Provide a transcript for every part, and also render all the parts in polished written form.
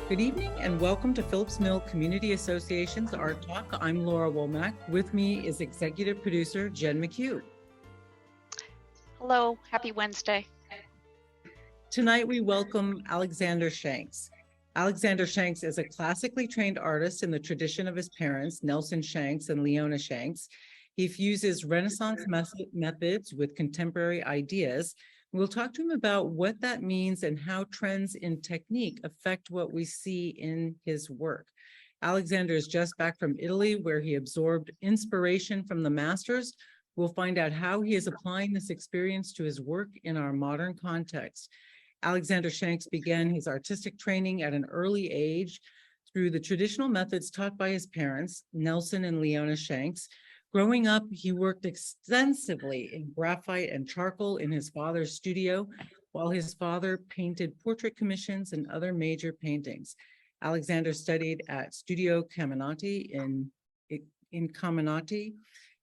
Good evening and welcome to Phillips Mill Community Association's Art Talk. I'm Laura Womack. With me is executive producer Jen McHugh. Hello, happy Wednesday. Tonight we welcome Alexander Shanks. Alexander Shanks is a classically trained artist in the tradition of his parents, Nelson Shanks and Leona Shanks. He fuses Renaissance methods with contemporary ideas. We'll talk to him about what that means and how trends in technique affect what we see in his work. Alexander is just back from Italy, where he absorbed inspiration from the masters. We'll find out how he is applying this experience to his work in our modern context. Alexander Shanks began his artistic training at an early age through the traditional methods taught by his parents, Nelson and Leona Shanks. Growing up, he worked extensively in graphite and charcoal in his father's studio, while his father painted portrait commissions and other major paintings. Alexander studied at Studio Caminati in Caminati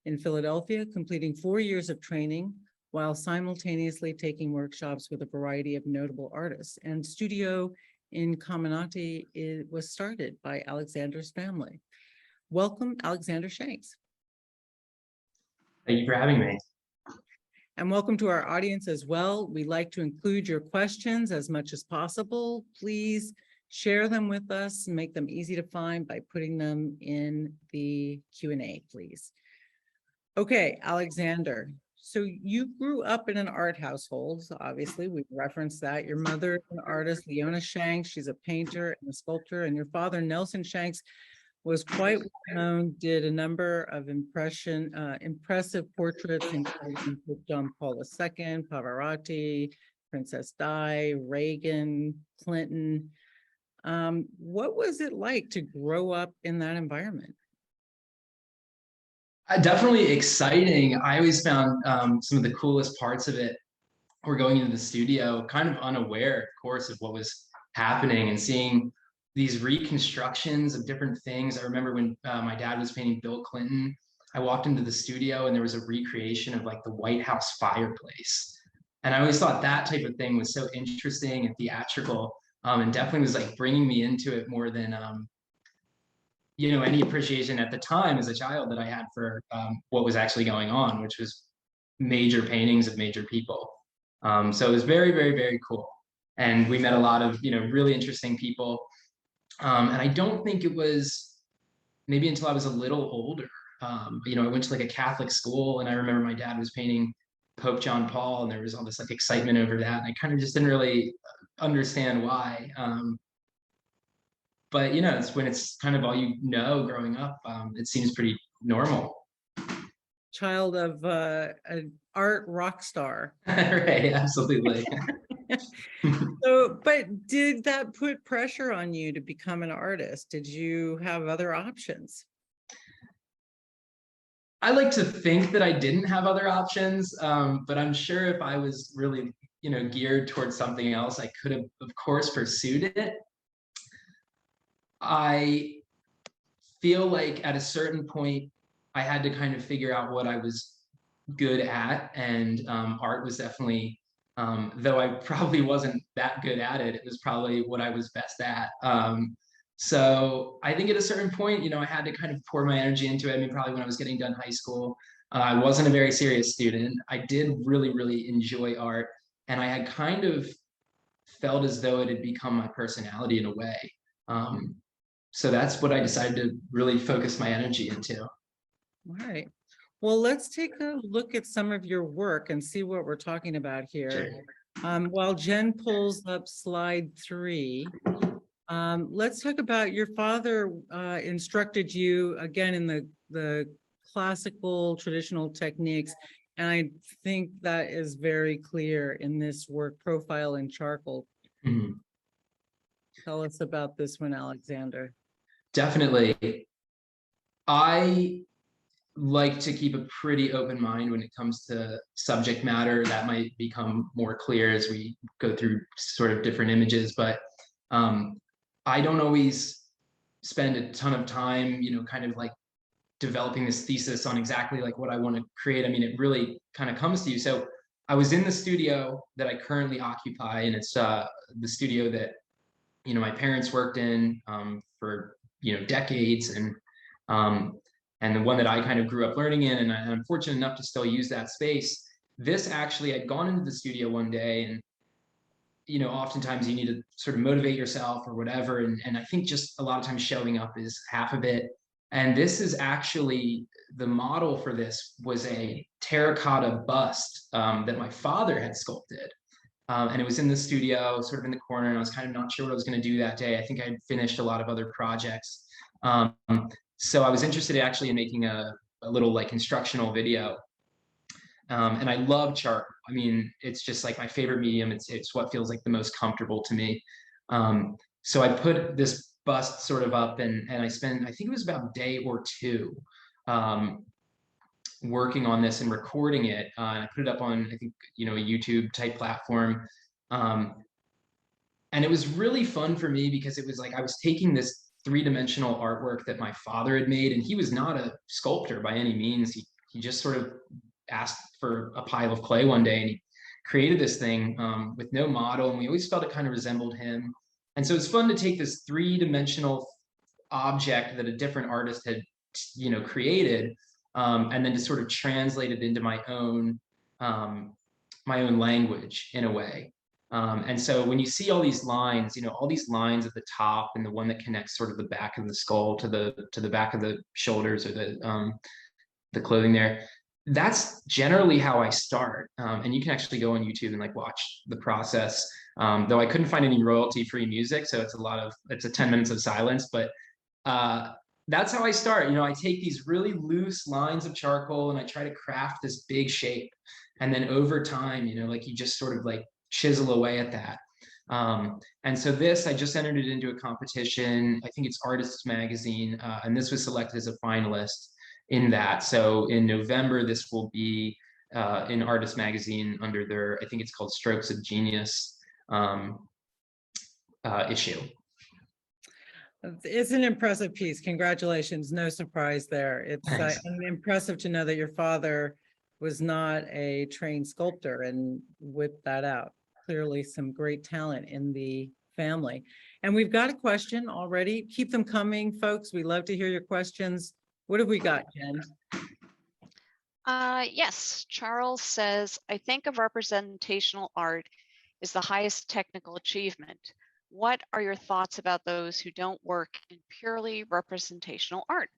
in Philadelphia, completing 4 years of training while simultaneously taking workshops with a variety of notable artists. And Studio in Caminati was started by Alexander's family. Welcome, Alexander Shanks. Thank you for having me. And welcome to our audience as well. We like to include your questions as much as possible. Please share them with us and make them easy to find by putting them in the Q&A, please. Okay, Alexander. So you grew up in an art household. So obviously, we've referenced that. Your mother is an artist, Leona Shanks. She's a painter and a sculptor. And your father, Nelson Shanks, was quite well known, did a number of impressive portraits, including Pope John Paul II, Pavarotti, Princess Di, Reagan, Clinton. What was it like to grow up in that environment? Definitely exciting. I always found some of the coolest parts of it were going into the studio, kind of unaware, of course, of what was happening and seeing these reconstructions of different things. I remember when my dad was painting Bill Clinton, I walked into the studio and there was a recreation of like the White House fireplace. And I always thought that type of thing was so interesting and theatrical, and definitely was like bringing me into it more than, any appreciation at the time as a child that I had for what was actually going on, which was major paintings of major people. So it was very, very, very cool. And we met a lot of, really interesting people. And I don't think it was maybe until I was a little older. I went to like a Catholic school, and I remember my dad was painting Pope John Paul, and there was all this like excitement over that. And I kind of just didn't really understand why. But it's when it's kind of all growing up, it seems pretty normal. Child of an art rock star. Right, absolutely. But did that put pressure on you to become an artist? Did you have other options? I like to think that I didn't have other options, but I'm sure if I was really, geared towards something else, I could have, of course, pursued it. I feel like at a certain point, I had to kind of figure out what I was good at, and art was definitely, though I probably wasn't that good at it, it was probably what I was best at. So I think at a certain point, I had to kind of pour my energy into it. I mean, probably when I was getting done high school, I wasn't a very serious student. I did really, really enjoy art, and I had kind of felt as though it had become my personality in a way. So that's what I decided to really focus my energy into. All right. Well, let's take a look at some of your work and see what we're talking about here. Sure. While Jen pulls up slide 3, let's talk about your father instructed you again in the classical traditional techniques. And I think that is very clear in this work, Profile in Charcoal. Mm-hmm. Tell us about this one, Alexander. Definitely. I like to keep a pretty open mind when it comes to subject matter. That might become more clear as we go through sort of different images, but I don't always spend a ton of time, kind of like developing this thesis on exactly like what I want to create. I mean, it really kind of comes to you. So I was in the studio that I currently occupy, and it's the studio that my parents worked in for decades, and the one that I kind of grew up learning in, and I'm fortunate enough to still use that space. This actually, I'd gone into the studio one day, and oftentimes you need to sort of motivate yourself or whatever, and I think just a lot of times showing up is half of it. And this is actually, the model for this was a terracotta bust that my father had sculpted. And it was in the studio, sort of in the corner, and I was kind of not sure what I was going to do that day. I think I had finished a lot of other projects. Um, so I was interested actually in making a little like instructional video. And I love chart. I mean, it's just like my favorite medium. It's what feels like the most comfortable to me. So I put this bust sort of up, and I spent, I think it was about a day or two, working on this and recording it. And I put it up on, I think, a YouTube type platform. And it was really fun for me because it was like I was taking this three-dimensional artwork that my father had made, and he was not a sculptor by any means. He just sort of asked for a pile of clay one day, and he created this thing with no model, and we always felt it kind of resembled him. And so it's fun to take this three-dimensional object that a different artist had created, and then to sort of translate it into my own language in a way. And so when you see all these lines, all these lines at the top, and the one that connects sort of the back of the skull to the back of the shoulders, or the clothing there, that's generally how I start. And you can actually go on YouTube and like watch the process. Though I couldn't find any royalty-free music, so it's a 10 minutes of silence, but that's how I start. I take these really loose lines of charcoal and I try to craft this big shape. And then over time, like you just sort of like chisel away at that. And so this, I just entered it into a competition. I think it's Artists Magazine, and this was selected as a finalist in that. So in November, this will be in Artist Magazine under their, I think it's called Strokes of Genius issue. It's an impressive piece. Congratulations. No surprise there. It's impressive to know that your father was not a trained sculptor and whipped that out. Clearly some great talent in the family. And we've got a question already. Keep them coming, folks. We love to hear your questions. What have we got, Jen? Yes, Charles says, I think of representational art is the highest technical achievement. What are your thoughts about those who don't work in purely representational art?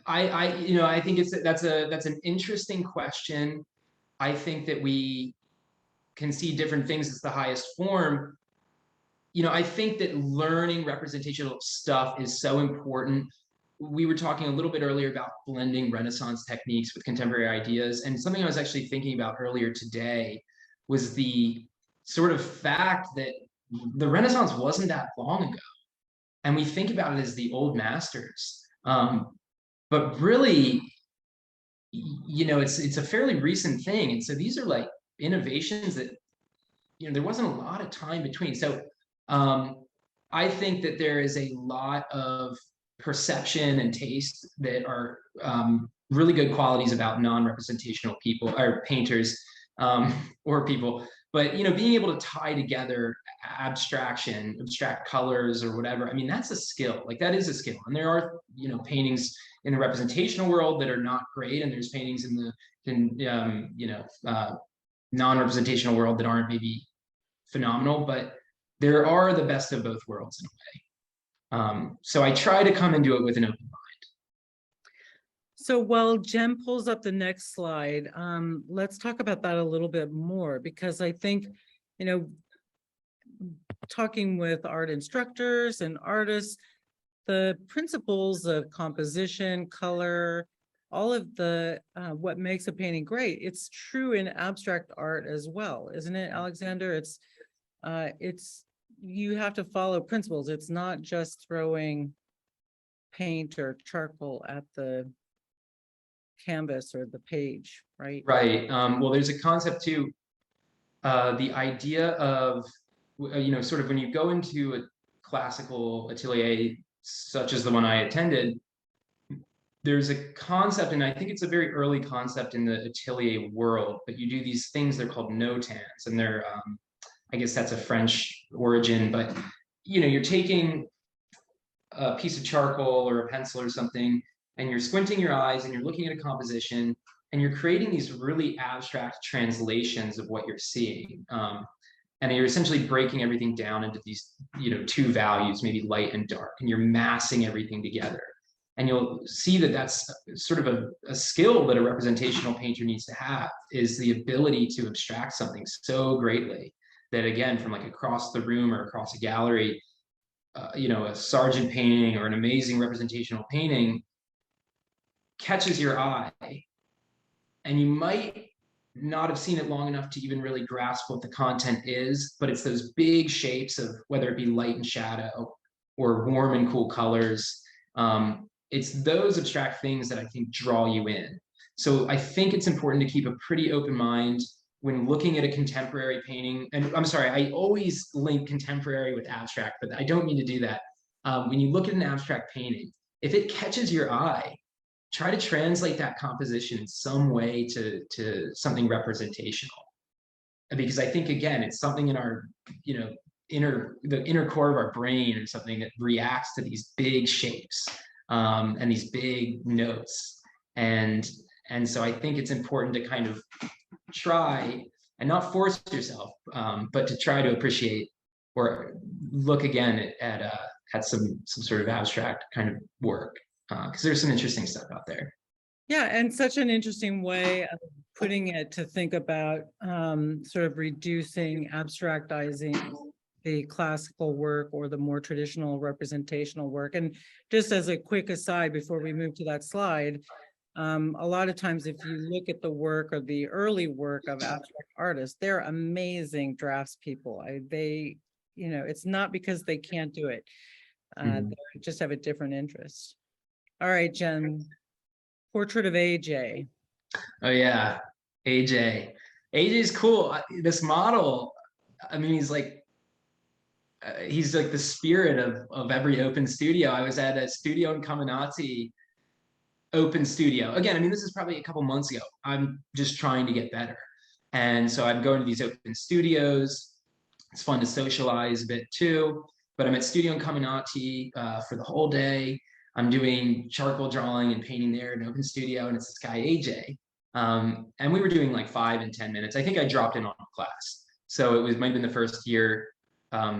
I think that's an interesting question. I think that we can see different things as the highest form. I think that learning representational stuff is so important. We were talking a little bit earlier about blending Renaissance techniques with contemporary ideas. And something I was actually thinking about earlier today was the sort of fact that the Renaissance wasn't that long ago. And we think about it as the old masters. But really, it's a fairly recent thing. And so these are like innovations that, there wasn't a lot of time between. So I think that there is a lot of perception and taste that are really good qualities about non-representational people or painters or people. But being able to tie together abstract colors or whatever, I mean, that's a skill. Like that is a skill. And there are paintings in the representational world that are not great, and there's paintings in the non-representational world that aren't maybe phenomenal, but there are the best of both worlds in a way. So I try to come into it with an open mind. So while Jen pulls up the next slide, let's talk about that a little bit more, because I think, talking with art instructors and artists, the principles of composition, color, all of the what makes a painting great, it's true in abstract art as well, isn't it, Alexander? It's you have to follow principles. It's not just throwing paint or charcoal at the canvas or the page, right? Right. Well, there's a concept too, the idea of, sort of when you go into a classical atelier such as the one I attended, there's a concept, and I think it's a very early concept in the atelier world, but you do these things, they're called no-tans, and they're, I guess that's a French origin, but you're taking a piece of charcoal or a pencil or something, and you're squinting your eyes and you're looking at a composition, and you're creating these really abstract translations of what you're seeing. And you're essentially breaking everything down into these, two values, maybe light and dark, and you're massing everything together. And you'll see that that's sort of a skill that a representational painter needs to have, is the ability to abstract something so greatly that, again, from like across the room or across a gallery, a Sargent painting or an amazing representational painting catches your eye, and you might not have seen it long enough to even really grasp what the content is, but it's those big shapes of whether it be light and shadow or warm and cool colors. It's those abstract things that I think draw you in. So I think it's important to keep a pretty open mind when looking at a contemporary painting. And I'm sorry, I always link contemporary with abstract, but I don't mean to do that. When you look at an abstract painting, if it catches your eye, try to translate that composition in some way to something representational. Because I think, again, it's something in our, the inner core of our brain, or something that reacts to these big shapes and these big notes. And so I think it's important to kind of try and not force yourself, but to try to appreciate or look again at some sort of abstract kind of work, because there's some interesting stuff out there. Yeah, and such an interesting way of putting it, to think about sort of reducing, abstractizing the classical work or the more traditional representational work. And just as a quick aside before we move to that slide, a lot of times if you look at the work or the early work of abstract artists, they're amazing draftspeople. They, it's not because they can't do it. They just have a different interest. All right, Jen. Portrait of AJ. Oh yeah, AJ. AJ's cool. This model, I mean, he's like the spirit of every open studio. I was at a studio in Caminati, open studio. Again, I mean, this is probably a couple months ago. I'm just trying to get better. And so I'm going to these open studios. It's fun to socialize a bit too, but I'm at Studio in Caminati for the whole day. I'm doing charcoal drawing and painting there in an open studio, and it's this guy, AJ. And we were doing like 5 and 10 minutes. I think I dropped in on a class. So might have been the first year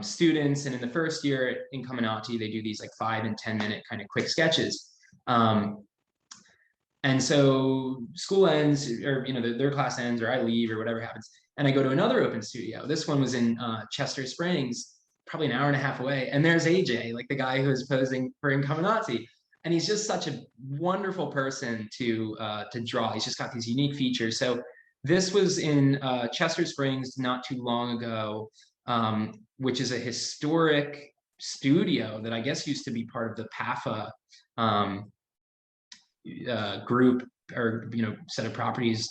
students. And in the first year in Caminati, they do these like 5 and 10 minute kind of quick sketches. And so school ends, or their class ends, or I leave, or whatever happens, and I go to another open studio. This one was in Chester Springs, probably an hour and a half away. And there's AJ, like the guy who is posing for Incominati. And he's just such a wonderful person to draw. He's just got these unique features. So this was in Chester Springs not too long ago, which is a historic studio that I guess used to be part of the PAFA group, or set of properties.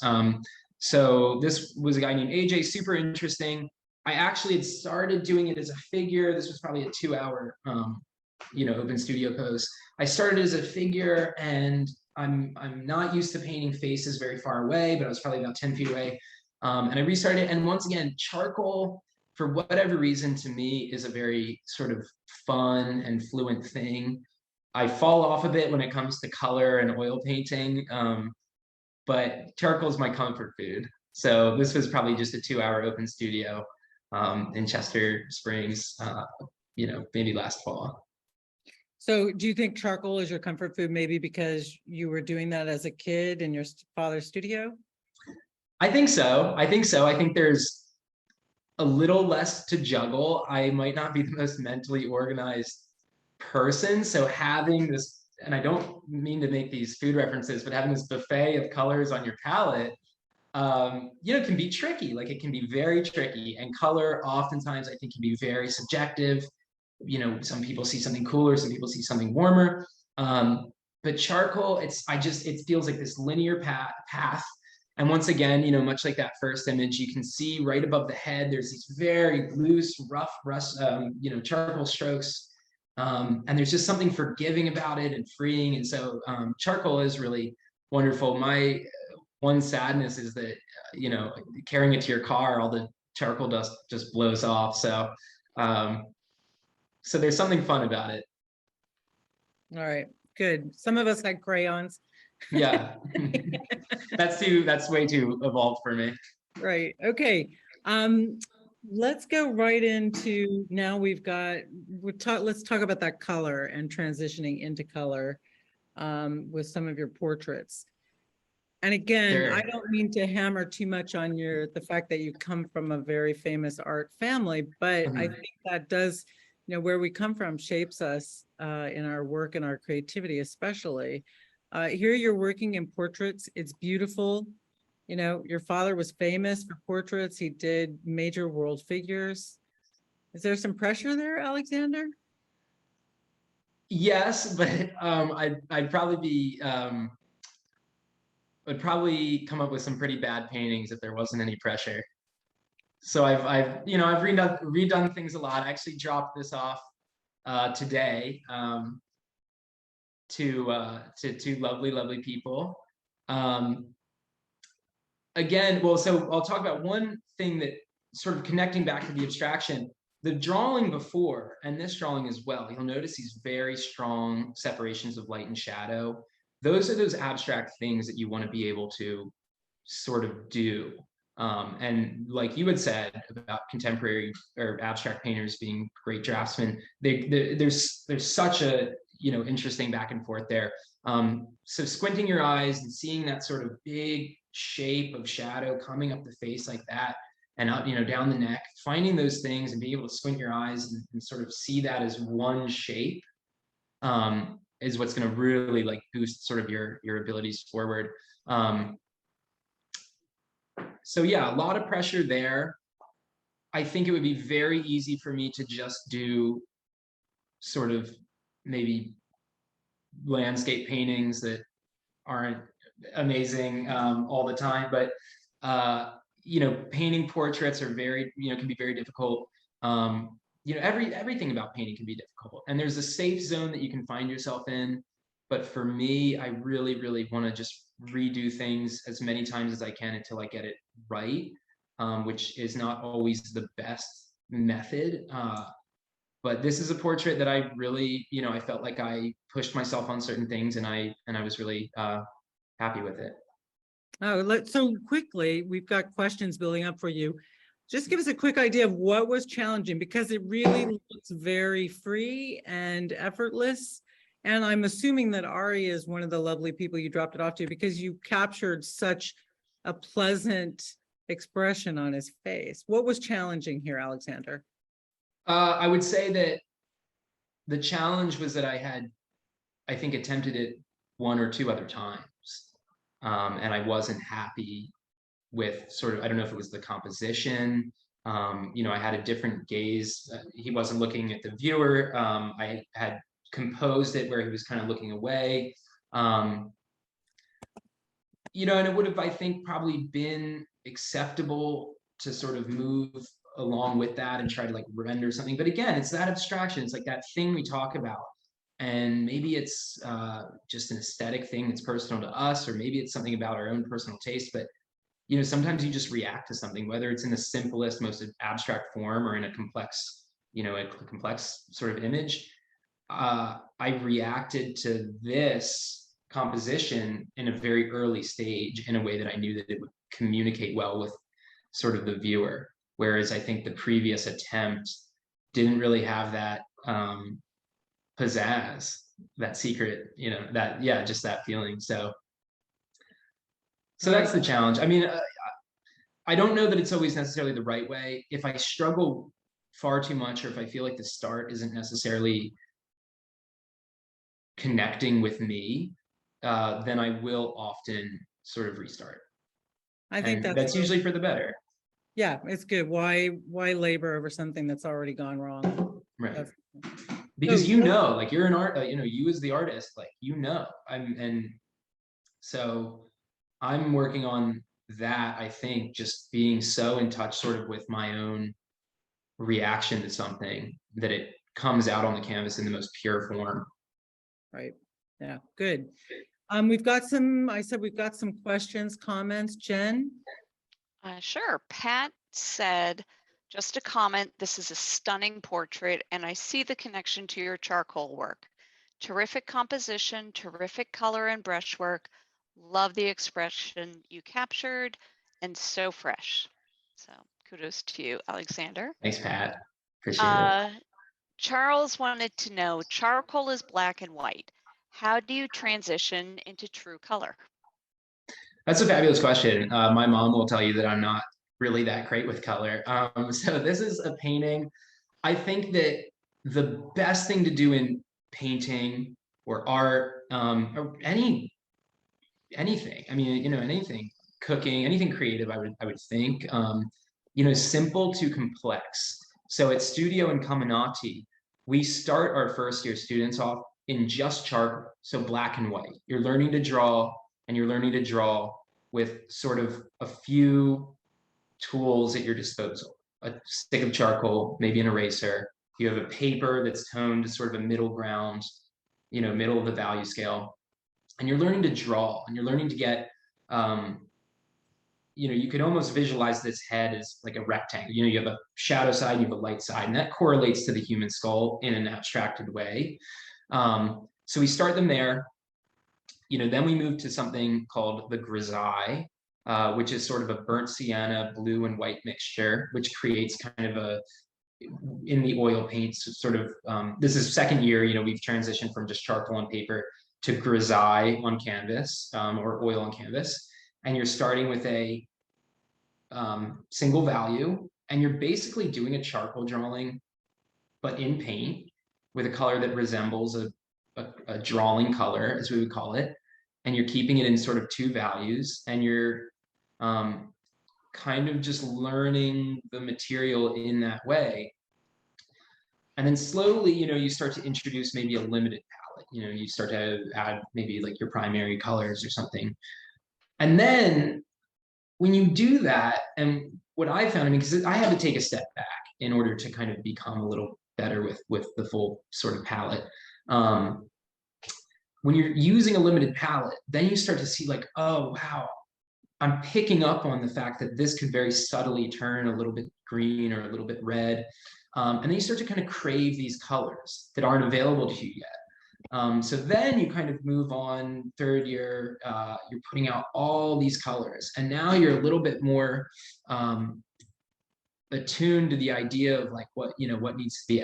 So this was a guy named AJ, super interesting. I actually had started doing it as a figure. This was probably a 2-hour, open studio pose. I started as a figure, and I'm not used to painting faces very far away, but I was probably about 10 feet away. And I restarted. And once again, charcoal, for whatever reason, to me is a very sort of fun and fluent thing. I fall off a bit when it comes to color and oil painting, but charcoal is my comfort food. So this was probably just a 2-hour open studio in Chester Springs, maybe last fall. So do you think charcoal is your comfort food, maybe because you were doing that as a kid in your father's studio? I think so. I think there's a little less to juggle. I might not be the most mentally organized person. So having this, and I don't mean to make these food references, but having this buffet of colors on your palette, can be tricky. Like, it can be very tricky, and color oftentimes I think can be very subjective. Some people see something cooler, some people see something warmer. But charcoal, it feels like this linear path. And once again, much like that first image, you can see right above the head, there's these very loose, rough, charcoal strokes And there's just something forgiving about it and freeing. And so charcoal is really wonderful. My one sadness is that, carrying it to your car, all the charcoal dust just blows off. Um, so there's something fun about it. All right, good. Some of us had crayons. Yeah, that's way too evolved for me. Right. Okay. Let's go right into, now let's talk about that color and transitioning into color with some of your portraits. And again, Sure. I don't mean to hammer too much on the fact that you come from a very famous art family, but I think that does, where we come from shapes us in our work and our creativity, especially. Here you're working in portraits. It's beautiful. Your father was famous for portraits. He did major world figures. Is there some pressure there, Alexander? Yes, but I'd probably be would probably come up with some pretty bad paintings if there wasn't any pressure. So I've redone things a lot. I actually dropped this off today to two lovely people. Again, well, so I'll talk about one thing that sort of connecting back to the abstraction. The drawing before, and this drawing as well, you'll notice these very strong separations of light and shadow. Those are those abstract things that you want to be able to sort of do. And like you had said about contemporary or abstract painters being great draftsmen, there's such a interesting back and forth there. So squinting your eyes and seeing that sort of big shape of shadow coming up the face like that, and up, down the neck, finding those things and being able to squint your eyes and sort of see that as one shape is what's going to really like boost sort of your abilities forward. So yeah, a lot of pressure there. I think it would be very easy for me to just do sort of maybe landscape paintings that aren't amazing all the time, but painting portraits are very, can be very difficult. Everything about painting can be difficult, and there's a safe zone that you can find yourself in. But for me, I really want to just redo things as many times as I can until I get it right, which is not always the best method. But this is a portrait that I really, I felt like I pushed myself on certain things, and I was really happy with it. Oh, so quickly, we've got questions building up for you. Just give us a quick idea of what was challenging, because it really looks very free and effortless. And I'm assuming that Ari is one of the lovely people you dropped it off to, because you captured such a pleasant expression on his face. What was challenging here, Alexander? I would say that the challenge was that I think, attempted it one or two other times. And I wasn't happy with sort of, I don't know if it was the composition. I had a different gaze. He wasn't looking at the viewer. I had composed it where he was kind of looking away. And it would have, I think, probably been acceptable to sort of move along with that and try to like render something. But again, it's that abstraction. It's like that thing we talk about. And maybe it's just an aesthetic thing that's personal to us, or maybe it's something about our own personal taste. But sometimes you just react to something, whether it's in the simplest, most abstract form or in a complex, a complex sort of image. I reacted to this composition in a very early stage in a way that I knew that it would communicate well with sort of the viewer. Whereas I think the previous attempt didn't really have that pizzazz, that secret, just that feeling. So that's the challenge. I mean, I don't know that it's always necessarily the right way. If I struggle far too much, or if I feel like the start isn't necessarily connecting with me, then I will often sort of restart. I think that's usually for the better. Yeah, it's good. Why labor over something that's already gone wrong? Right. Because like you're an art, you as the artist, like and so I'm working on that. I think just being so in touch sort of with my own reaction to something that it comes out on the canvas in the most pure form. Right. Yeah, good. We've got some, I said we've got some questions, comments. Jen? Sure. Pat said, just a comment, this is a stunning portrait and I see the connection to your charcoal work. Terrific composition, terrific color and brushwork. Love the expression you captured and so fresh. So kudos to you, Alexander. Thanks, Pat. Appreciate it. Charles wanted to know, charcoal is black and white. How do you transition into true color? That's a fabulous question. My mom will tell you that I'm not really that great with color. So this is a painting. I think that the best thing to do in painting or art, or anything, I mean, you know, anything, cooking, anything creative, I would think, you know, simple to complex. So at Studio in Caminati, we start our first year students off in just charcoal, so black and white. You're learning to draw, and you're learning to draw with sort of a few tools at your disposal. A stick of charcoal, maybe an eraser. You have a paper that's toned to sort of a middle ground, you know, middle of the value scale. And you're learning to draw, and you're learning to get, you know, you could almost visualize this head as like a rectangle. You know, you have a shadow side, you have a light side, and that correlates to the human skull in an abstracted way. So we start them there. You know, then we move to something called the grisaille, which is sort of a burnt sienna, blue and white mixture, which creates kind of a, in the oil paints, sort of, this is second year, you know, we've transitioned from just charcoal on paper to grisaille on canvas, or oil on canvas. And you're starting with a single value, and you're basically doing a charcoal drawing, but in paint with a color that resembles a drawing color, as we would call it. And you're keeping it in sort of two values, and you're kind of just learning the material in that way. And then slowly, you know, you start to introduce maybe a limited palette. You know, you start to add maybe like your primary colors or something. And then when you do that, and what I found, I mean, because I had to take a step back in order to kind of become a little better with the full sort of palette. When you're using a limited palette, then you start to see like, oh, wow, I'm picking up on the fact that this could very subtly turn a little bit green or a little bit red. And then you start to kind of crave these colors that aren't available to you yet. So then you kind of move on third year, you're putting out all these colors, and now you're a little bit more attuned to the idea of like what, you know, what needs to be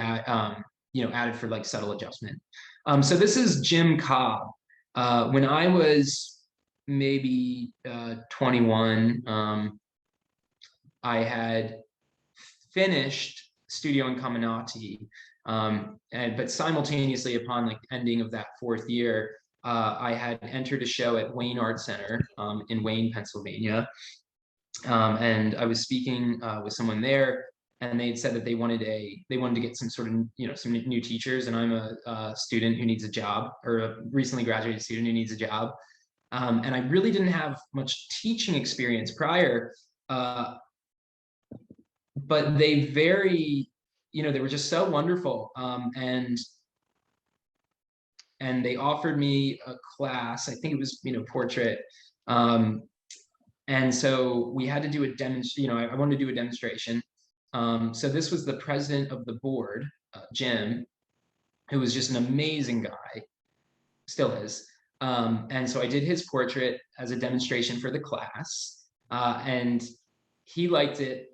you know, added for like subtle adjustment. So this is Jim Cobb. When I was maybe 21, I had finished Studio in Caminati, but simultaneously upon like ending of that fourth year, I had entered a show at Wayne Art Center in Wayne, Pennsylvania. And I was speaking with someone there, and they had said that they wanted to get some sort of, you know, some new teachers, and I'm a student who needs a job, or a recently graduated student who needs a job. And I really didn't have much teaching experience prior, but they you know, they were just so wonderful. And they offered me a class, I think it was, you know, portrait. And so we had to do a demonstration, you know, I wanted to do a demonstration. So this was the president of the board, Jim, who was just an amazing guy, still is. And so I did his portrait as a demonstration for the class, and he liked it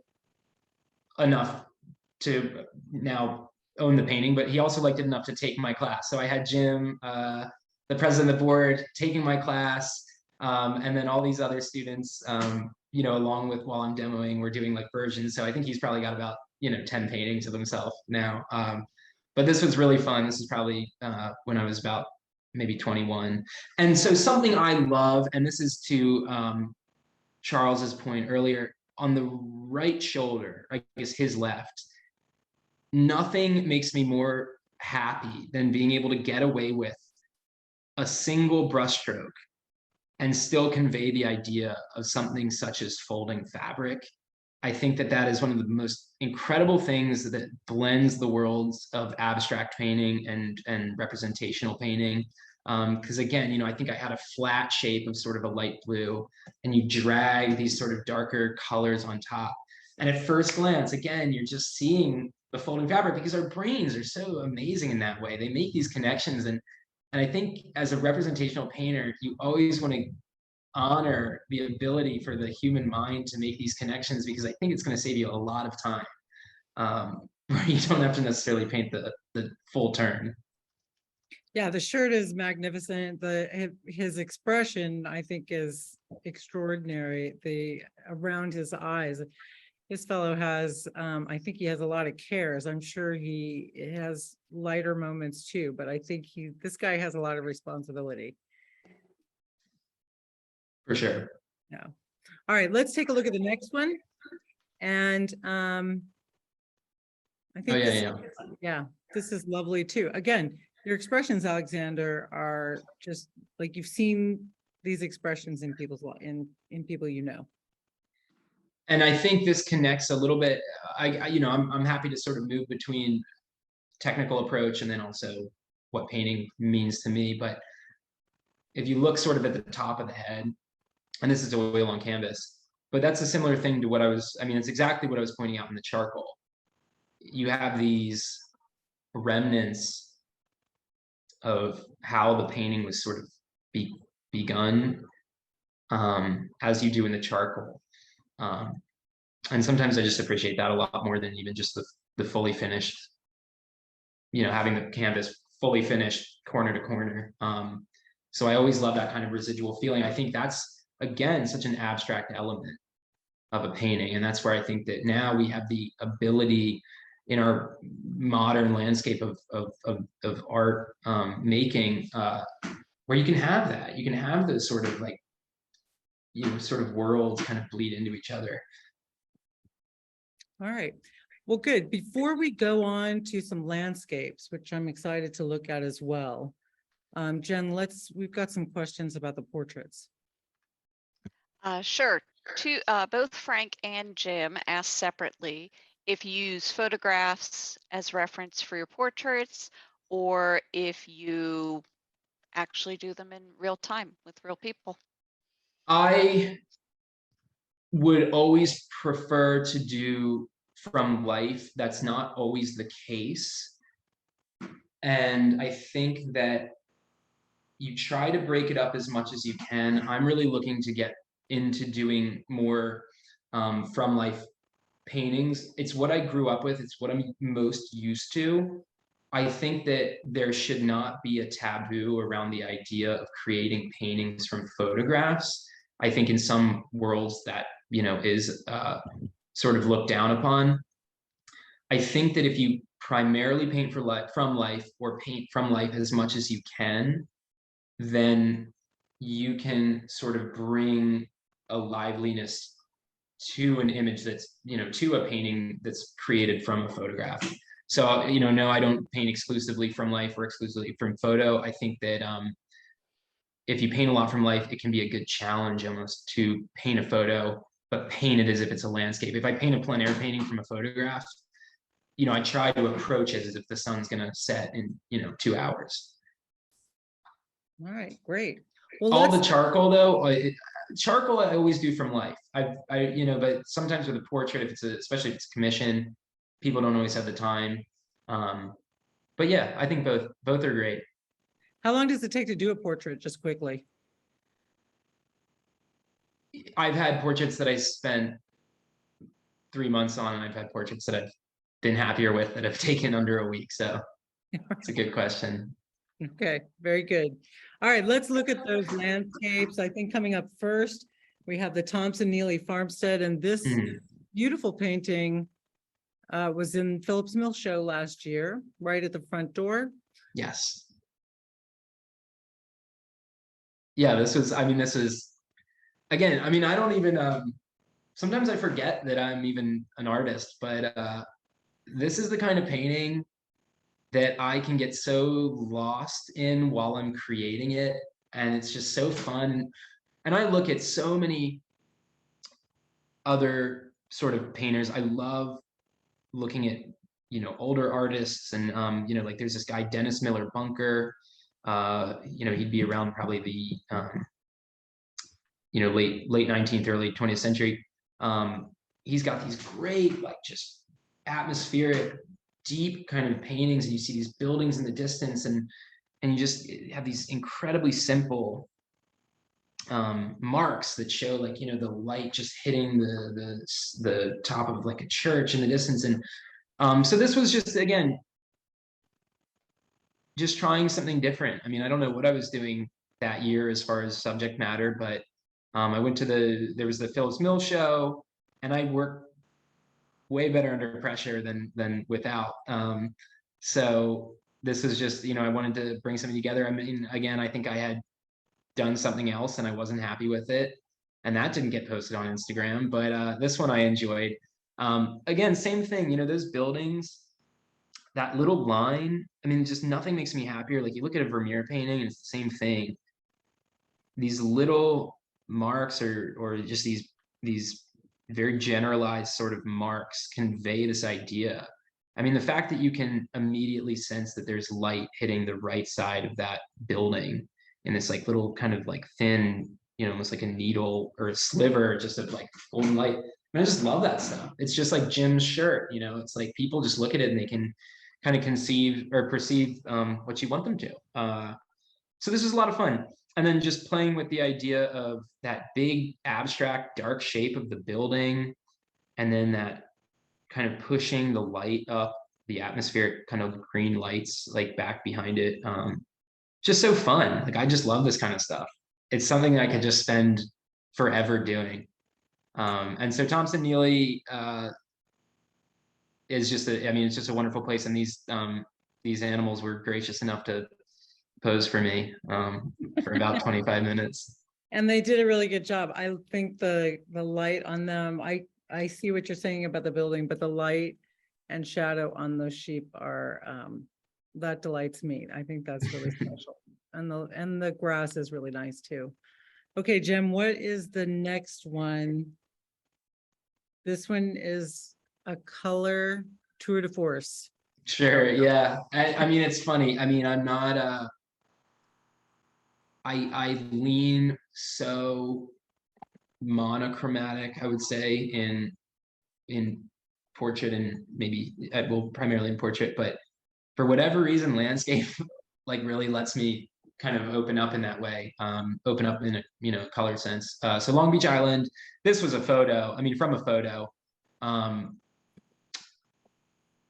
enough to now own the painting, but he also liked it enough to take my class. So I had Jim, the president of the board, taking my class, and then all these other students, you know, along with, while I'm demoing, we're doing like versions. So I think he's probably got about, you know, 10 paintings of himself now. But this was really fun. This is probably when I was about maybe 21. And so something I love, and this is to Charles's point earlier, on the right shoulder, I guess his left, nothing makes me more happy than being able to get away with a single brushstroke and still convey the idea of something such as folding fabric I think that that is one of the most incredible things that blends the worlds of abstract painting and representational painting. Because again, you know, I think I had a flat shape of sort of a light blue, and you drag these sort of darker colors on top. And at first glance, again, you're just seeing the folding fabric because our brains are so amazing in that way. They make these connections, and I think as a representational painter, you always want to honor the ability for the human mind to make these connections, because I think it's going to save you a lot of time, where you don't have to necessarily paint the full turn. Yeah, the shirt is magnificent. His expression, I think, is extraordinary. The around his eyes. This fellow has, I think he has a lot of cares. I'm sure he has lighter moments too, but I think this guy has a lot of responsibility. For sure. Yeah. All right, let's take a look at the next one. And I think yeah, this is lovely too. Again, your expressions, Alexander, are just like you've seen these expressions in people's in people you know. And I think this connects a little bit. You know, I'm happy to sort of move between technical approach and then also what painting means to me. But if you look sort of at the top of the head, and this is oil on canvas, but that's a similar thing to what I mean, it's exactly what I was pointing out in the charcoal. You have these remnants of how the painting was sort of begun, as you do in the charcoal. And sometimes I just appreciate that a lot more than even just the fully finished, you know, having the canvas fully finished corner to corner. So I always love that kind of residual feeling. I think that's, again, such an abstract element of a painting. And that's where I think that now we have the ability in our modern landscape of art making, where you can have that. You can have those sort of like, you know, sort of worlds kind of bleed into each other. All right. Well, good. Before we go on to some landscapes, which I'm excited to look at as well, Jen, we've got some questions about the portraits. Sure. Both Frank and Jim asked separately if you use photographs as reference for your portraits, or if you actually do them in real time with real people. I would always prefer to do from life. That's not always the case. And I think that you try to break it up as much as you can. I'm really looking to get into doing more from life paintings. It's what I grew up with. It's what I'm most used to. I think that there should not be a taboo around the idea of creating paintings from photographs. I think in some worlds that, you know, is sort of looked down upon. I think that if you primarily paint for from life, or paint from life as much as you can, then you can sort of bring a liveliness to an image that's, you know, to a painting that's created from a photograph. So, you know, no, I don't paint exclusively from life or exclusively from photo. I think that if you paint a lot from life, it can be a good challenge almost to paint a photo, but paint it as if it's a landscape. If I paint a plein air painting from a photograph, you know, I try to approach it as if the sun's going to set in, you know, 2 hours. All right, great. Well, all the charcoal though, charcoal I always do from life. You know, but sometimes with a portrait, if it's especially if it's commission, people don't always have the time. But yeah, I think both are great. How long does it take to do a portrait, just quickly? I've had portraits that I spent 3 months on, and I've had portraits that I've been happier with that have taken under a week. So it's a good question. Okay, very good. All right, let's look at those landscapes. I think coming up first, we have the Thompson Neely Farmstead, and this beautiful painting was in Phillips Mill Show last year, right at the front door. Yes. Yeah, this was, again, I mean, I don't even, sometimes I forget that I'm even an artist, but this is the kind of painting that I can get so lost in while I'm creating it. And it's just so fun. And I look at so many other sort of painters. I love looking at, older artists, and like there's this guy Dennis Miller Bunker. He'd be around probably the late 19th, early 20th century. He's got these great, like, just atmospheric, deep kind of paintings, and you see these buildings in the distance, and you just have these incredibly simple marks that show, like, the light just hitting the top of like a church in the distance. And so this was just, again, just trying something different. I mean, I don't know what I was doing that year as far as subject matter, but I went to there was the Phillips Mill show, and I worked way better under pressure than without. So this was just, I wanted to bring something together. I mean, again, I think I had done something else and I wasn't happy with it, and that didn't get posted on Instagram, but this one I enjoyed. Again, same thing, those buildings, that little line, I mean, just nothing makes me happier. Like, you look at a Vermeer painting and it's the same thing. These little marks, or just these very generalized sort of marks, convey this idea. I mean, the fact that you can immediately sense that there's light hitting the right side of that building in this like little kind of like thin, almost like a needle or a sliver just of like full light. And I just love that stuff. It's just like Jim's shirt, it's like people just look at it and they can kind of conceive or perceive what you want them to. So this is a lot of fun. And then just playing with the idea of that big abstract dark shape of the building, and then that kind of pushing the light up, the atmospheric kind of green lights like back behind it. Just so fun. Like, I just love this kind of stuff. It's something I could just spend forever doing. And so Thompson Neely is just it's just a wonderful place. And these animals were gracious enough to pose for me for about 25 minutes. And they did a really good job. I think the light on them, I see what you're saying about the building, but the light and shadow on those sheep are that delights me. I think that's really special. And the grass is really nice too. Okay, Jim, what is the next one? This one is a color tour de force. Sure, yeah. I mean, it's funny. I mean, I'm not I lean so monochromatic, I would say, in portrait, and maybe well, primarily in portrait, but for whatever reason, landscape like really lets me kind of open up in that way, open up in a color sense. So Long Beach Island, this was a photo, I mean, from a photo,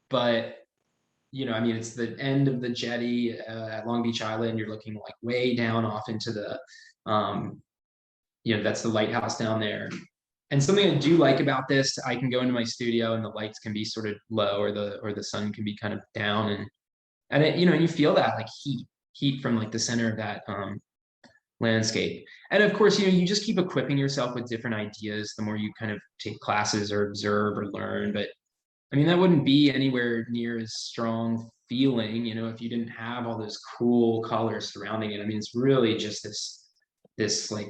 but I mean, it's the end of the jetty at Long Beach Island. You're looking like way down off into the, that's the lighthouse down there. And something I do like about this, I can go into my studio and the lights can be sort of low, or the sun can be kind of down, and it, you feel that like heat from like the center of that landscape. And of course, you just keep equipping yourself with different ideas the more you kind of take classes or observe or learn. But I mean, that wouldn't be anywhere near as strong feeling, if you didn't have all those cool colors surrounding it. I mean, it's really just this like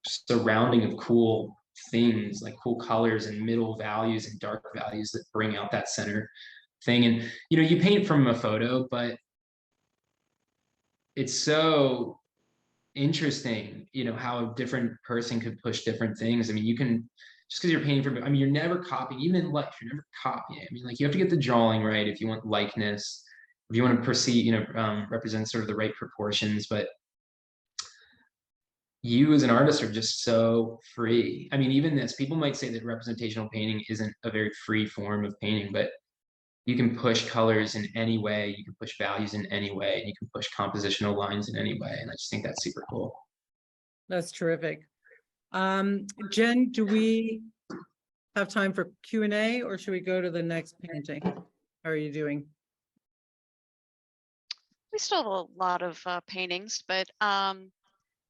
surrounding of cool things, like cool colors and middle values and dark values that bring out that center thing. And you paint from a photo, but it's so interesting, how a different person could push different things. I mean, you can, just because you're painting from, I mean, you're never copying, even in life, you're never copying. I mean, like, you have to get the drawing right if you want likeness, if you want to perceive, represent sort of the right proportions. But you as an artist are just so free. I mean, even this, people might say that representational painting isn't a very free form of painting, but you can push colors in any way, you can push values in any way, and you can push compositional lines in any way. And I just think that's super cool. That's terrific. Jen, do we have time for Q&A, or should we go to the next painting? How are you doing? We still have a lot of paintings, but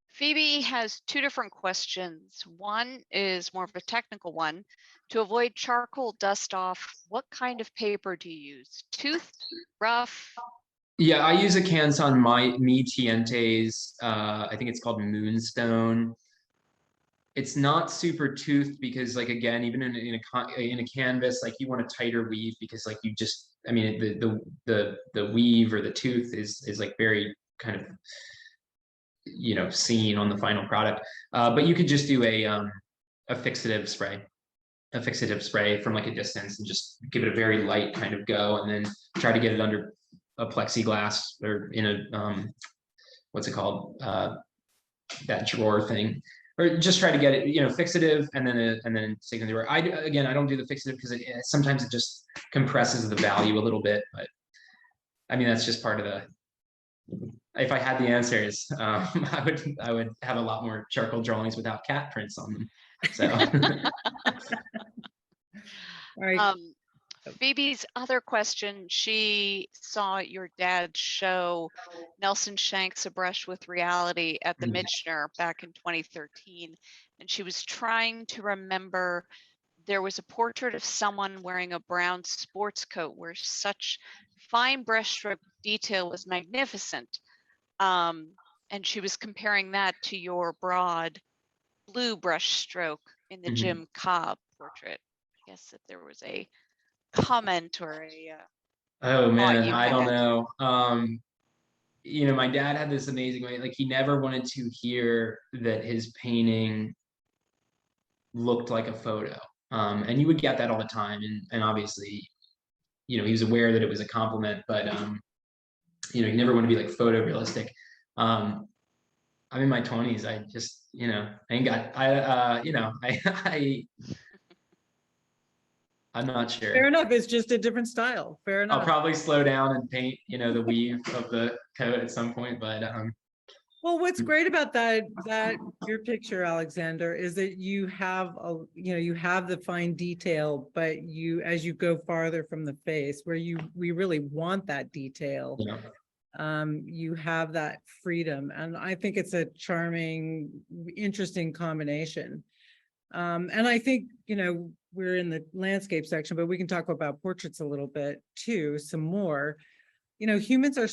Phoebe has two different questions. One is more of a technical one. To avoid charcoal dust off, what kind of paper do you use? Toothed, rough? Yeah, I use a Canson Mi Tientes. I think it's called Moonstone. it's not super toothed because like, again, even in a canvas, like you want a tighter weave because like you just, I mean, the weave or the tooth is like very kind of, seen on the final product. But you could just do a fixative spray from like a distance and just give it a very light kind of go, and then try to get it under a plexiglass or in a what's it called, that drawer thing, or just try to get it, fixative, and then stick in the drawer. I don't do the fixative because sometimes it just compresses the value a little bit, but I mean that's just part of the. If I had the answers, I would have a lot more charcoal drawings without cat prints on them. So. All right. Phoebe's other question, she saw your dad show Nelson Shanks, A Brush with Reality at the Michener back in 2013. And she was trying to remember, there was a portrait of someone wearing a brown sports coat where such fine brushstroke detail was magnificent. And she was comparing that to your broad blue brushstroke in the Jim Cobb portrait. I guess if there was a comment or a oh man, you I don't had. know. My dad had this amazing way, like he never wanted to hear that his painting looked like a photo. And you would get that all the time, and obviously, he was aware that it was a compliment, but he never wanted to be like photorealistic. I'm in my 20s. I just, I ain't got, I'm not sure. Fair enough. It's just a different style. Fair enough. I'll probably slow down and paint, the weave of the coat at some point, but well, what's great about that your picture, Alexander, is that you have you have the fine detail, but as you go farther from the face where we really want that detail, you have that freedom. And I think it's a charming, interesting combination. And I think, we're in the landscape section, but we can talk about portraits a little bit too, some more. Humans are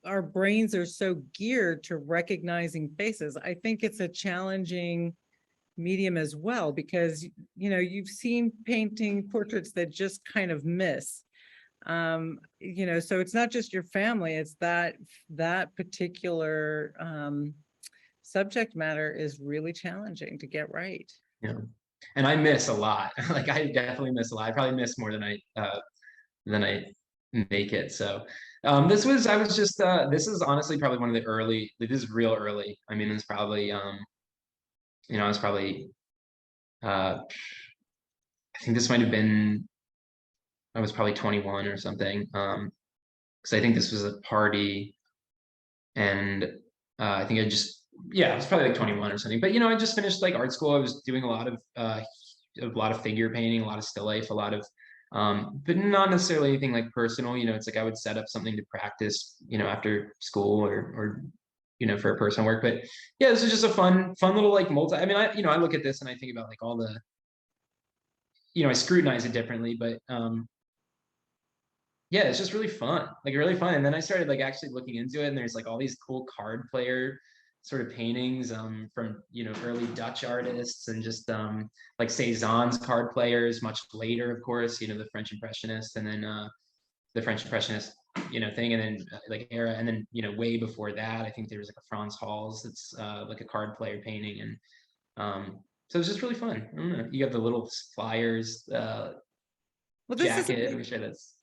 our brains are so geared to recognizing faces. I think it's a challenging medium as well, because, you've seen painting portraits that just kind of miss. So it's not just your family, it's that particular subject matter is really challenging to get right. Yeah. And I miss a lot. Like I definitely miss a lot. I probably miss more than I make it. So this is honestly probably one of the early, this is real early. I mean, it's probably I was probably I think this might have been, I was probably 21 or something. Because I think this was a party, and I think I was probably like 21 or something. But I just finished like art school. I was doing a lot of figure painting, a lot of still life, a lot of but not necessarily anything like personal. It's like I would set up something to practice, after school or for a personal work. But yeah, this is just a fun little like I mean, I look at this and I think about like all the, I scrutinize it differently, but yeah, it's just really fun, like really fun. And then I started like actually looking into it, and there's like all these cool card player sort of paintings from early Dutch artists, and just like Cézanne's card players much later, of course, the French Impressionists, and then the French Impressionist thing, and then like era, and then way before that I think there was like a Franz Hals that's like a card player painting, and so it's just really fun. I don't know, you have the little flyers Well, this jacket. I'm sure that's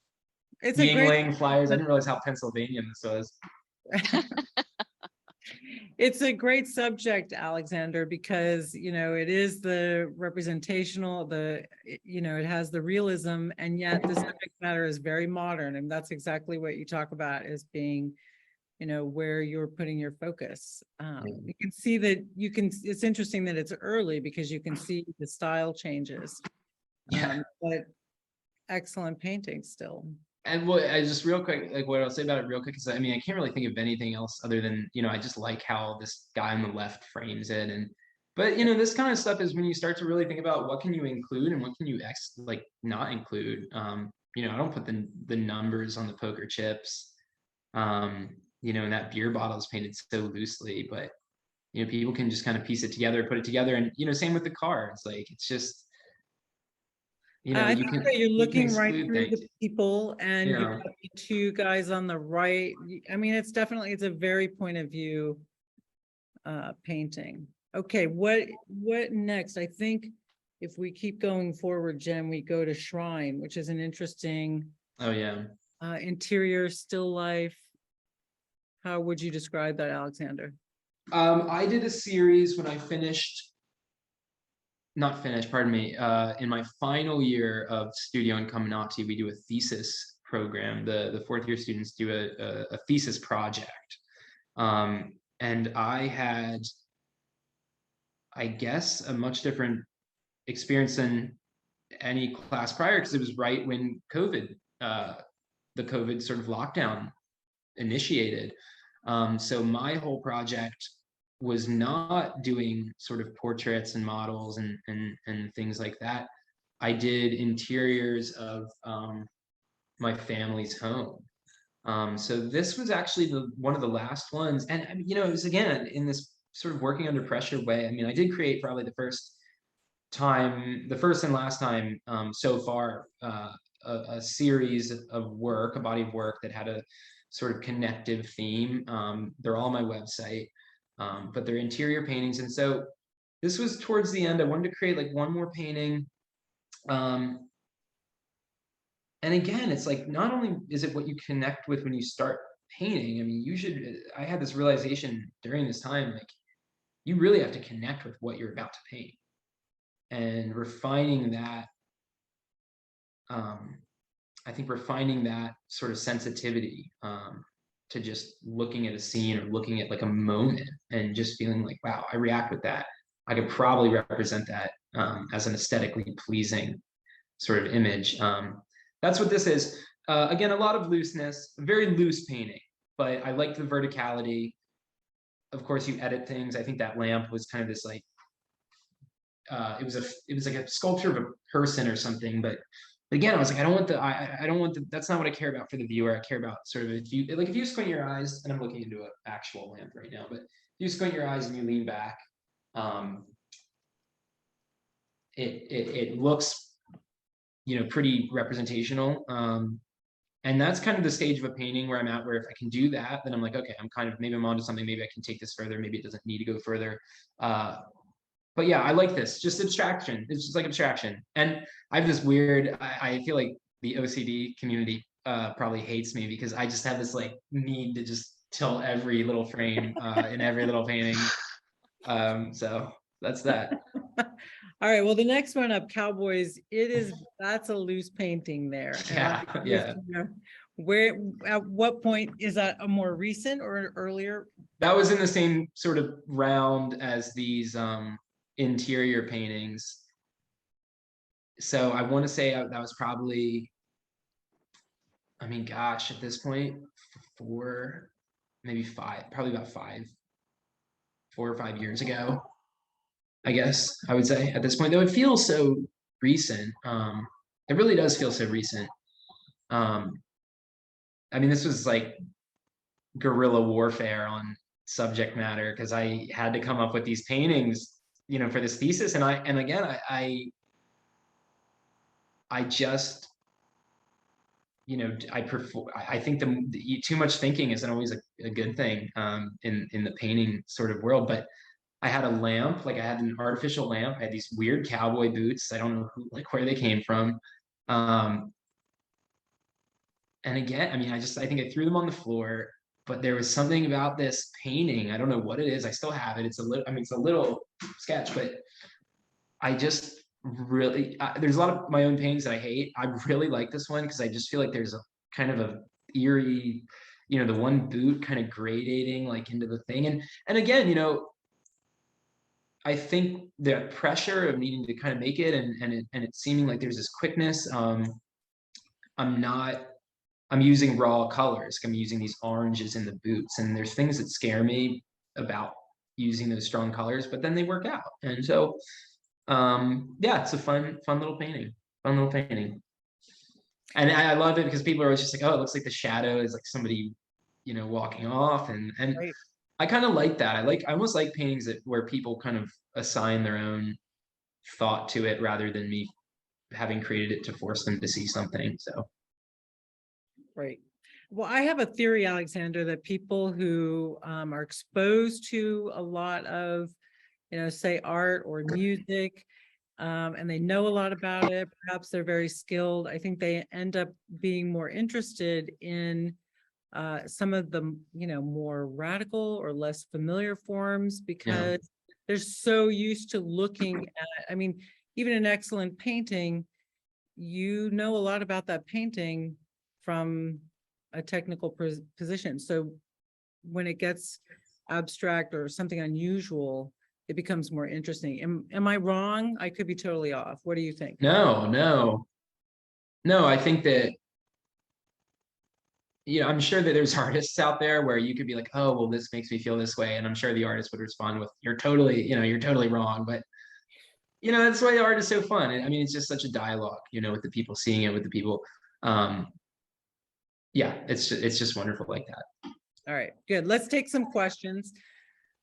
it's Yingling flyers. I didn't realize how Pennsylvanian this was. It's a great subject, Alexander, because it is the representational, it has the realism, and yet the subject matter is very modern, and that's exactly what you talk about as being where you're putting your focus. You can see that it's interesting that it's early, because you can see the style changes. But excellent painting still. And what I just real quick, like what I'll say about it real quick is, I mean, I can't really think of anything else other than, I just like how this guy on the left frames it. But this kind of stuff is when you start to really think about what can you include and what can you not include. I don't put the numbers on the poker chips, and that beer bottle is painted so loosely, but people can just kind of piece it together, put it together. And, same with the car. It's like, it's just, I you think can, that you're you can looking right exclude through things. the people, and you've Yeah. got the two guys on the right. I mean, it's a very point of view painting. Okay, what next? I think if we keep going forward, Jen, we go to Shrine, which is an interesting Oh yeah. interior still life. How would you describe that, Alexander? I did a series when I pardon me, in my final year of Studio and Caminati, we do a thesis program. The fourth year students do a thesis project. And I had, I guess, a much different experience than any class prior, because it was right when the COVID sort of lockdown initiated. So my whole project was not doing sort of portraits and models and things like that. I did interiors of my family's home. So this was actually one of the last ones. And it was, again, in this sort of working under pressure way. I mean, I did create probably the first and last time so far, a series of work, a body of work that had a sort of connective theme. They're all on my website, but they're interior paintings. And so this was towards the end. I wanted to create like one more painting. And again, it's like, not only is it what you connect with when you start painting, I mean, I had this realization during this time, like, you really have to connect with what you're about to paint. And refining that, I think refining that sort of sensitivity to just looking at a scene or looking at like a moment and just feeling like, wow, I react with that. I could probably represent that as an aesthetically pleasing sort of image. That's what this is. Again, a lot of looseness, very loose painting, but I like the verticality. Of course, you edit things. I think that lamp was kind of this like, it was like a sculpture of a person or something, but again, I was like, I don't want that's not what I care about for the viewer. I care about sort of, if you squint your eyes, and I'm looking into an actual lamp right now, but if you squint your eyes and you lean back, it looks, pretty representational. And that's kind of the stage of a painting where I'm at, where if I can do that, then I'm like, okay, maybe I'm onto something. Maybe I can take this further. Maybe it doesn't need to go further. But yeah, I like this, just abstraction. It's just like abstraction. And I have this weird, I feel like the OCD community probably hates me, because I just have this like need to just tilt every little frame in every little painting. So that's that. All right, well, the next one up, Cowboys, that's a loose painting there. Yeah, yeah. Where, at what point, is that a more recent or earlier? That was in the same sort of round as these interior paintings. So I want to say that was probably, I mean, gosh, at this point, maybe probably about 4 or 5 years ago, I guess I would say at this point, though it feels so recent. It really does feel so recent. I mean, this was like guerrilla warfare on subject matter, because I had to come up with these paintings, for this thesis. And again, I just, I think too much thinking isn't always a good thing in the painting sort of world. But I had a lamp, like I had an artificial lamp. I had these weird cowboy boots. I don't know where they came from. And again, I mean, I think I threw them on the floor, but there was something about this painting. I don't know what it is. I still have it. It's a little sketch, but I just really, there's a lot of my own paintings that I hate. I really like this one because I just feel like there's a kind of a eerie, the one boot kind of gradating like into the thing. And again, I think the pressure of needing to kind of make it and it seeming like there's this quickness. I'm using raw colors. I'm using these oranges in the boots, and there's things that scare me about using those strong colors, but then they work out. And so, yeah, it's a fun little painting, And I love it because people are always just like, oh, it looks like the shadow is like somebody, walking off. And Right. I kind of like that. I almost like paintings that where people kind of assign their own thought to it rather than me having created it to force them to see something. So Right. Well, I have a theory, Alexander, that people who are exposed to a lot of, say art or music, and they know a lot about it, perhaps they're very skilled. I think they end up being more interested in some of the, more radical or less familiar forms yeah, because they're so used to looking at, I mean, even an excellent painting, you know a lot about that painting from a technical position. So when it gets abstract or something unusual, it becomes more interesting. Am I wrong? I could be totally off. What do you think? no. I think that I'm sure that there's artists out there where you could be like, oh, well, this makes me feel this way, and I'm sure the artist would respond with, you're totally wrong, but that's why art is so fun. I mean, it's just such a dialogue, with the people seeing it, with the people. Um, yeah, it's just wonderful like that. All right, good. Let's take some questions.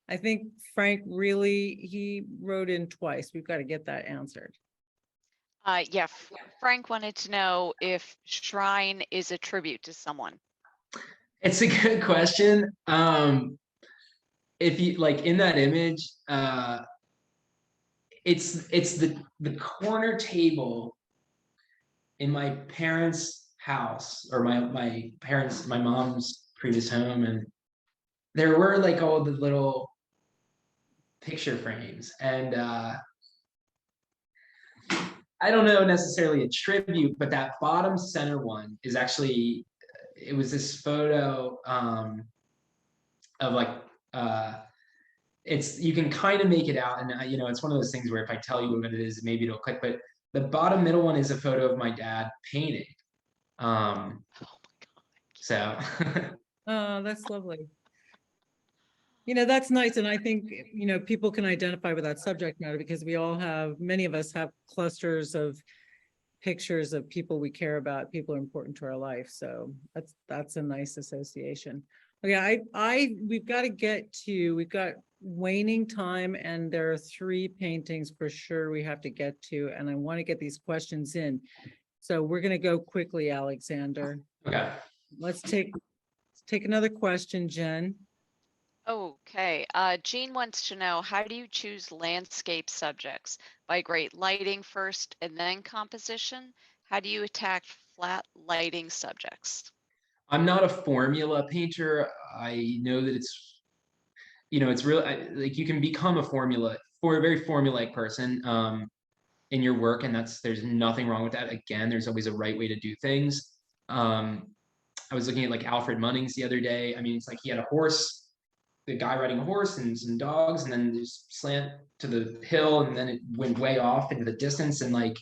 I think Frank he wrote in twice. We've got to get that answered. Yeah, Frank wanted to know if shrine is a tribute to someone. It's a good question. If you like in that image, it's the corner table in my parents' house, or my mom's previous home, and there were like all the little picture frames, and I don't know necessarily a tribute, but that bottom center one is actually, it was this photo of like you can kind of make it out, and it's one of those things where if I tell you what it is, maybe it'll click, but the bottom middle one is a photo of my dad painting. Oh my God. So Oh, that's lovely. That's nice. And I think, people can identify with that subject matter because many of us have clusters of pictures of people we care about, people are important to our life. So that's a nice association. Okay, we've got waning time, and there are 3 paintings for sure we have to get to, and I want to get these questions in. So we're going to go quickly, Alexander. okay. Let's take another question, Jen. Okay, Jean wants to know, how do you choose landscape subjects? By great lighting first and then composition? How do you attack flat lighting subjects? I'm not a formula painter. I know that it's real, like you can become a very formulaic person in your work, and there's nothing wrong with that. Again, there's always a right way to do things. I was looking at like Alfred Munning's the other day. I mean, it's like he had a horse, the guy riding a horse and some dogs, and then there's slant to the hill, and then it went way off into the distance, and like,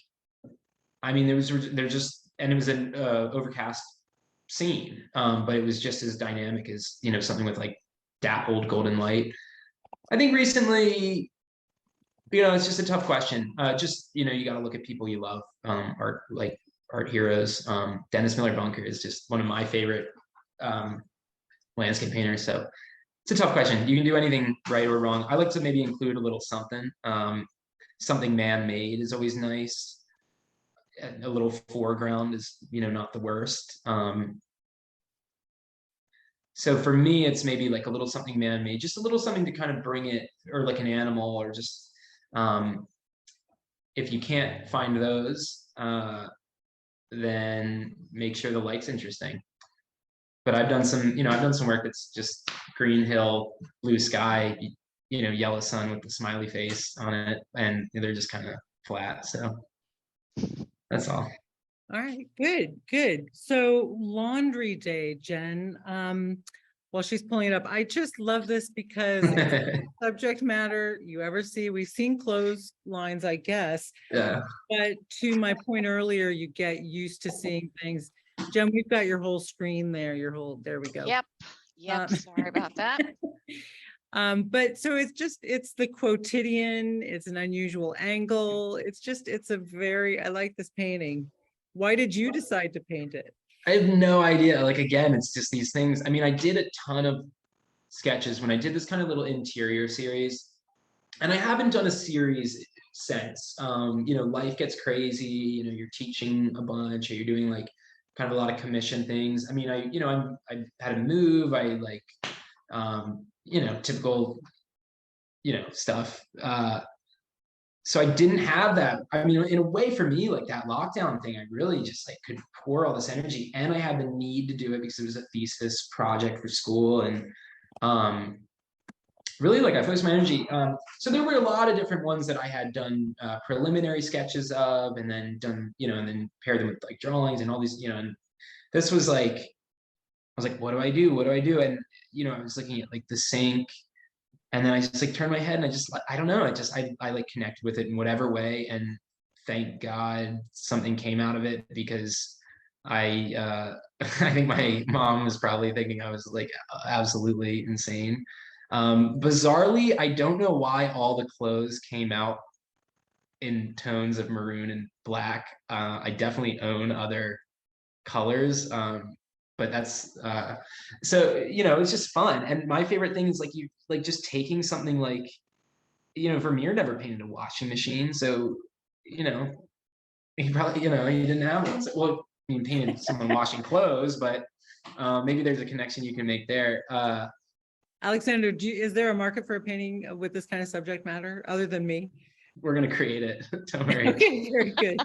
I mean, there's just, and it was an overcast scene, but it was just as dynamic as something with like dappled golden light. I think recently, it's just a tough question. Just you got to look at people you love, art heroes. Dennis Miller Bunker is just one of my favorite landscape painters. So it's a tough question. You can do anything right or wrong. I like to maybe include a little something. Something man-made is always nice. A little foreground is not the worst. So for me, it's maybe like a little something man-made, just a little something to kind of bring it, or like an animal, or just if you can't find those, then make sure the light's interesting. But I've done some work that's just green hill, blue sky, yellow sun with the smiley face on it, and they're just kind of flat. So that's all. All right, good. So laundry day, Jen. While she's pulling it up, I just love this because it's subject matter you ever see. We've seen clothes lines, I guess. Yeah. But to my point earlier, you get used to seeing things. Jen, we've got your whole screen there. There we go. Yep. Sorry about that. But so it's the quotidian. It's an unusual angle. I like this painting. Why did you decide to paint it? I have no idea. Like, again, it's just these things. I mean, I did a ton of sketches when I did this kind of little interior series. And I haven't done a series since. Life gets crazy, you're teaching a bunch, or you're doing like kind of a lot of commission things. I mean, I've had to move, I like, typical, stuff. So I didn't have that. I mean, in a way for me, like that lockdown thing, I really just like could pour all this energy, and I had the need to do it because it was a thesis project for school. And really like I focused my energy. So there were a lot of different ones that I had done preliminary sketches of, and then done, and then paired them with like drawings and all these, and this was like, I was like, what do I do? What do I do? And, I was looking at like the sink, and then I just like turned my head, and I don't know. I like connected with it in whatever way. And thank God something came out of it, because I I think my mom was probably thinking I was like absolutely insane. Bizarrely, I don't know why all the clothes came out in tones of maroon and black. I definitely own other colors. But that's so it's just fun. And my favorite thing is like you like just taking something like, Vermeer never painted a washing machine, so he probably he didn't have one. So, well, I mean, painted someone washing clothes, but maybe there's a connection you can make there. Alexander, is there a market for a painting with this kind of subject matter other than me? We're gonna create it. Don't worry. Okay, very good.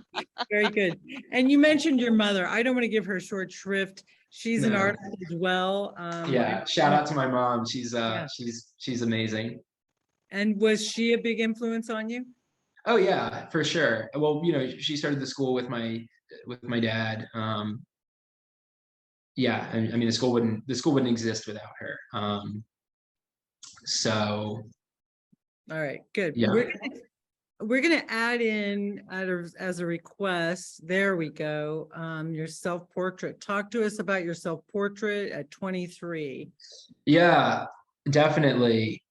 Very good. And you mentioned your mother. I don't want to give her short shrift. She's an artist as well. Yeah, shout out to my mom. She's Yeah. she's amazing. And was she a big influence on you? Oh yeah, for sure. Well, she started the school with my dad. Yeah, I mean the school wouldn't exist without her. So All right, good. yeah. We're gonna add in as a request. There we go. Your self-portrait. Talk to us about your self-portrait at 23. Yeah, definitely.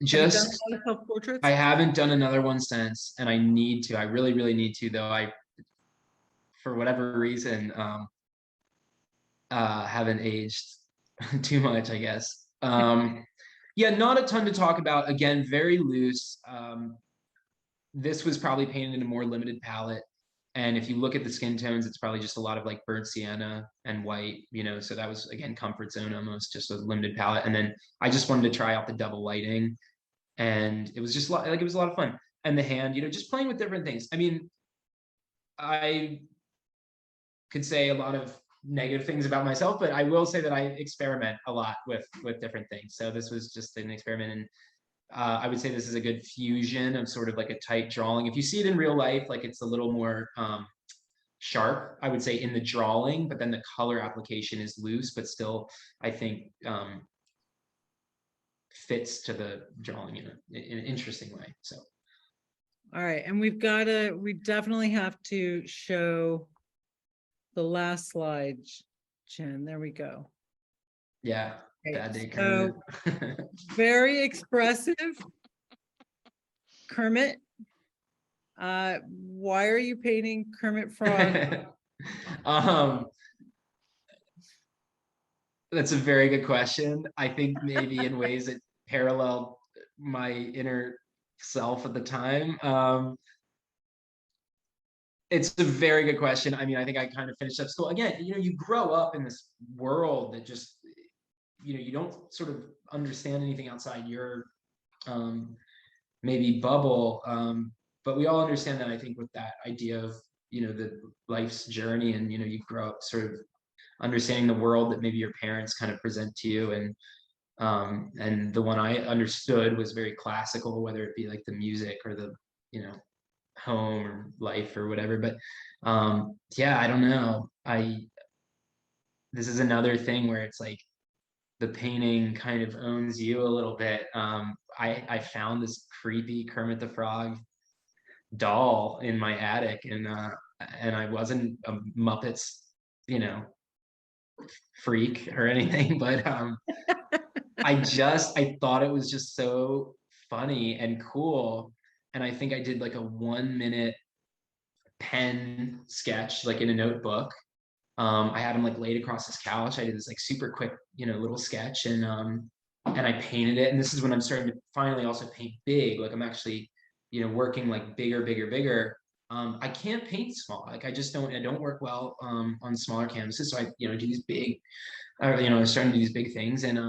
Have you done Just a lot of self-portraits? I haven't done another one since, and I need to. I really, really need to, though. For whatever reason, haven't aged too much, I guess. Yeah, not a ton to talk about. Again, very loose. This was probably painted in a more limited palette. And if you look at the skin tones, it's probably just a lot of like burnt sienna and white, so that was, again, comfort zone almost, just a limited palette. And then I just wanted to try out the double lighting. And it was just like, it was a lot of fun. And the hand, just playing with different things. I mean, I could say a lot of negative things about myself, but I will say that I experiment a lot with different things. So this was just an experiment, and I would say this is a good fusion of sort of like a tight drawing. If you see it in real life, like it's a little more sharp, I would say, in the drawing, but then the color application is loose, but still, I think, fits to the drawing in an interesting way. So. All right, and we definitely have to show the last slide, Jen. There we go. Yeah. Okay, Bad day, so Kermit. very expressive. Kermit, why are you painting Kermit Frog? That's a very good question. I think maybe in ways that parallel my inner self at the time. It's a very good question. I mean, I think I kind of finished up school. Again, you grow up in this world that just, you don't sort of understand anything outside your maybe bubble. But we all understand that, I think, with that idea of, the life's journey, and, you grow up sort of understanding the world that maybe your parents kind of present to you. And the one I understood was very classical, whether it be like the music or the, home or life or whatever. But yeah, I don't know. This is another thing where it's like the painting kind of owns you a little bit. I found this creepy Kermit the Frog doll in my attic, and I wasn't a Muppets, freak or anything, but I thought it was just so funny and cool. And I think I did like a 1-minute pen sketch, like in a notebook. I had him like laid across his couch. I did this like super quick, little sketch, and I painted it. And this is when I'm starting to finally also paint big. Like I'm actually, working like bigger, bigger, bigger. I can't paint small. Like I don't work well on smaller canvases. So I, do these big, I'm starting to do these big things, and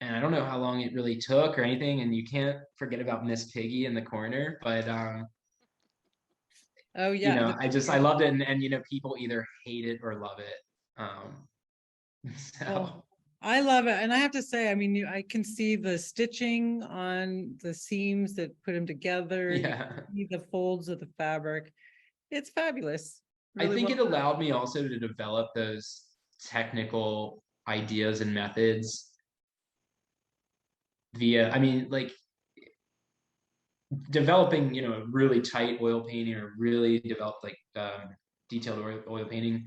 I don't know how long it really took or anything. And you can't forget about Miss Piggy in the corner, but Oh yeah. I loved it, and people either hate it or love it. So Well, I love it. And I have to say, I mean, I can see the stitching on the seams that put them together. You yeah. can see the folds of the fabric. It's fabulous. I think well it allowed me also to develop those technical ideas and methods via, I mean, like developing, a really tight oil painting or really developed like detailed oil painting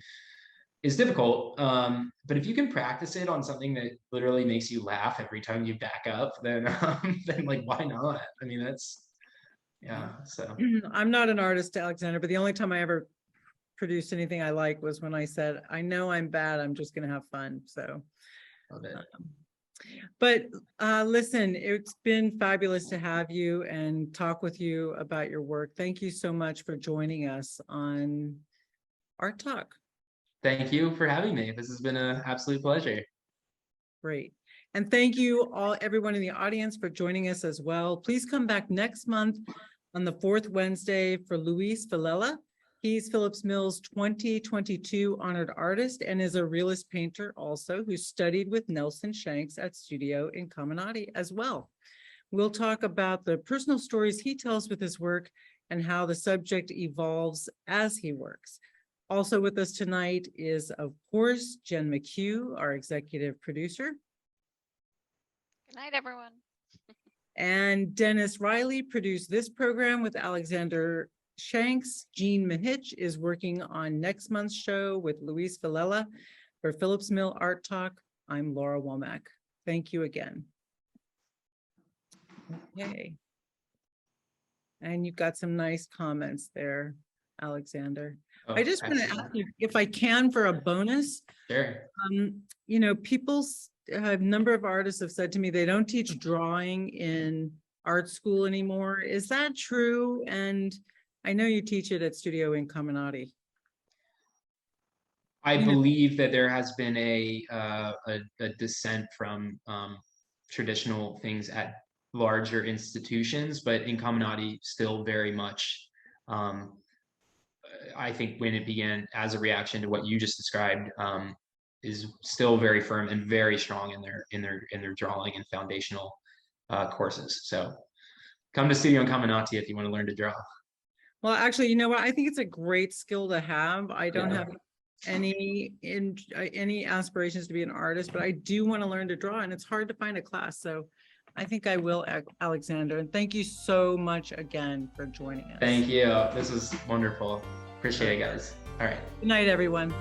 is difficult. But if you can practice it on something that literally makes you laugh every time you back up, then like why not? I mean, that's so I'm not an artist, Alexander, but the only time I ever produced anything I like was when I said, I know I'm bad, I'm just gonna have fun. So love it. But listen, it's been fabulous to have you and talk with you about your work. Thank you so much for joining us on Art Talk. Thank you for having me. This has been an absolute pleasure. Great. And thank you all, everyone in the audience, for joining us as well. Please come back next month on the fourth Wednesday for Luis Villela. He's Phillips Mills 2022 honored artist and is a realist painter also who studied with Nelson Shanks at Studio Incaminati as well. We'll talk about the personal stories he tells with his work and how the subject evolves as he works. Also with us tonight is, of course, Jen McHugh, our executive producer. Good night, everyone. And Dennis Riley produced this program with Alexander Shanks. Jean Mahitch is working on next month's show with Luis Villela. For Phillips Mill Art Talk, I'm Laura Womack. Thank you again. Okay. And you've got some nice comments there, Alexander. Oh, I just want to ask you if I can for a bonus. Sure. A number of artists have said to me they don't teach drawing in art school anymore. Is that true? And I know you teach it at Studio Incaminati. I believe that there has been a descent from traditional things at larger institutions, but Incaminati still very much, I think when it began as a reaction to what you just described, is still very firm and very strong in their drawing and foundational courses. So come to Studio Incaminati if you want to learn to draw. Well, actually, you know what? I think it's a great skill to have. I don't have any aspirations to be an artist, but I do want to learn to draw, and it's hard to find a class. So I think I will, Alexander. And thank you so much again for joining us. Thank you. This was wonderful. Appreciate it, guys. All right. Good night, everyone.